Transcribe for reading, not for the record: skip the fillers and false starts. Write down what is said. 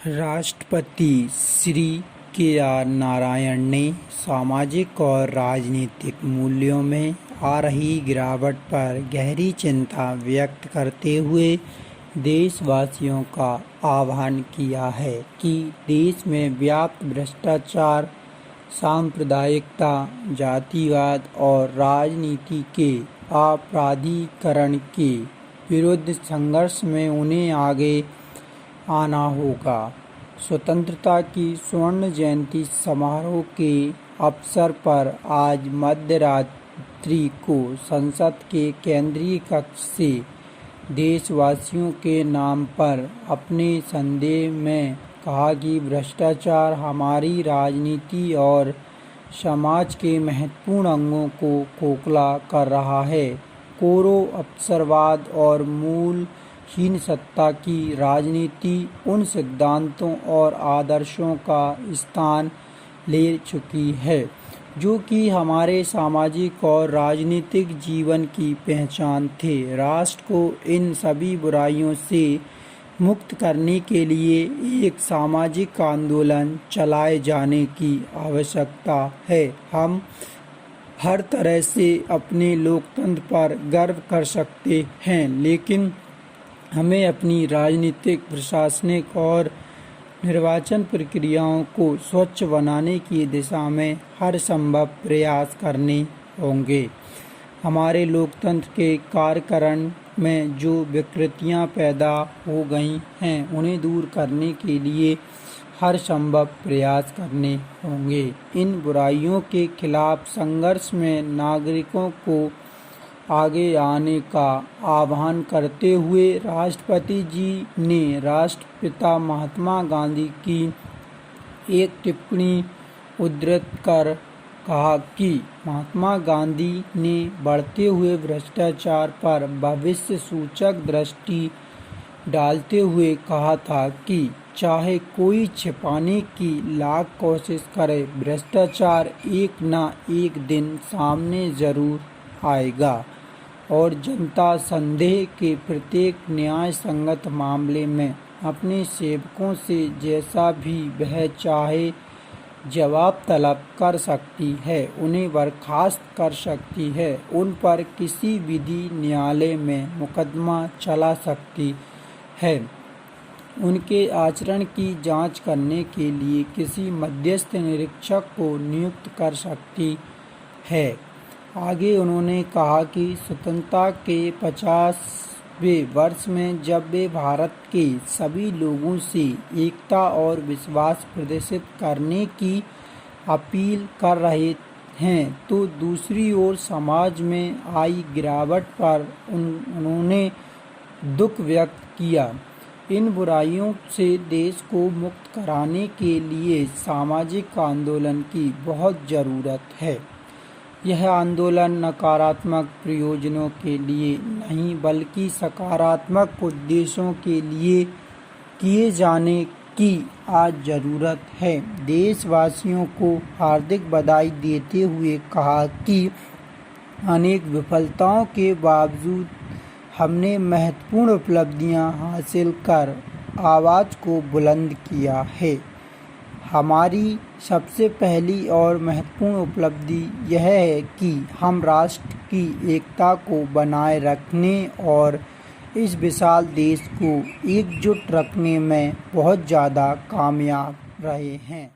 राष्ट्रपति श्री के आर नारायण ने सामाजिक और राजनीतिक मूल्यों में आ रही गिरावट पर गहरी चिंता व्यक्त करते हुए देशवासियों का आह्वान किया है कि देश में व्याप्त भ्रष्टाचार, सांप्रदायिकता, जातिवाद और राजनीति के आपराधिकरण के विरुद्ध संघर्ष में उन्हें आगे आना होगा। स्वतंत्रता की स्वर्ण जयंती समारोह के अवसर पर आज मध्य रात्रि को संसद के केंद्रीय कक्ष से देशवासियों के नाम पर अपने संदेश में कहा कि भ्रष्टाचार हमारी राजनीति और समाज के महत्वपूर्ण अंगों को खोखला कर रहा है। कोरो अवसरवाद और मूलहीन सत्ता की राजनीति उन सिद्धांतों और आदर्शों का स्थान ले चुकी है जो कि हमारे सामाजिक और राजनीतिक जीवन की पहचान थे। राष्ट्र को इन सभी बुराइयों से मुक्त करने के लिए एक सामाजिक आंदोलन चलाए जाने की आवश्यकता है। हम हर तरह से अपने लोकतंत्र पर गर्व कर सकते हैं, लेकिन हमें अपनी राजनीतिक, प्रशासनिक और निर्वाचन प्रक्रियाओं को स्वच्छ बनाने की दिशा में हर संभव प्रयास करने होंगे। हमारे लोकतंत्र के कार्यकारण में जो विकृतियां पैदा हो गई हैं, उन्हें दूर करने के लिए हर संभव प्रयास करने होंगे। इन बुराइयों के खिलाफ संघर्ष में नागरिकों को आगे आने का आह्वान करते हुए राष्ट्रपति जी ने राष्ट्रपिता महात्मा गांधी की एक टिप्पणी उद्धृत कर कहा कि महात्मा गांधी ने बढ़ते हुए भ्रष्टाचार पर भविष्य सूचक दृष्टि डालते हुए कहा था कि चाहे कोई छिपाने की लाख कोशिश करे, भ्रष्टाचार एक न एक दिन सामने जरूर आएगा और जनता संदेह के प्रत्येक न्याय संगत मामले में अपने सेवकों से जैसा भी वह चाहे जवाब तलब कर सकती है, उन्हें बर्खास्त कर सकती है, उन पर किसी विधि न्यायालय में मुकदमा चला सकती है, उनके आचरण की जांच करने के लिए किसी मध्यस्थ निरीक्षक को नियुक्त कर सकती है। आगे उन्होंने कहा कि स्वतंत्रता के 50वें वर्ष में जब वे भारत के सभी लोगों से एकता और विश्वास प्रदर्शित करने की अपील कर रहे हैं, तो दूसरी ओर समाज में आई गिरावट पर उन्होंने दुख व्यक्त किया। इन बुराइयों से देश को मुक्त कराने के लिए सामाजिक आंदोलन की बहुत ज़रूरत है। यह आंदोलन नकारात्मक प्रयोजनों के लिए नहीं बल्कि सकारात्मक उद्देश्यों के लिए किए जाने की आज ज़रूरत है। देशवासियों को हार्दिक बधाई देते हुए कहा कि अनेक विफलताओं के बावजूद हमने महत्वपूर्ण उपलब्धियां हासिल कर आवाज़ को बुलंद किया है। हमारी सबसे पहली और महत्वपूर्ण उपलब्धि यह है कि हम राष्ट्र की एकता को बनाए रखने और इस विशाल देश को एकजुट रखने में बहुत ज़्यादा कामयाब रहे हैं।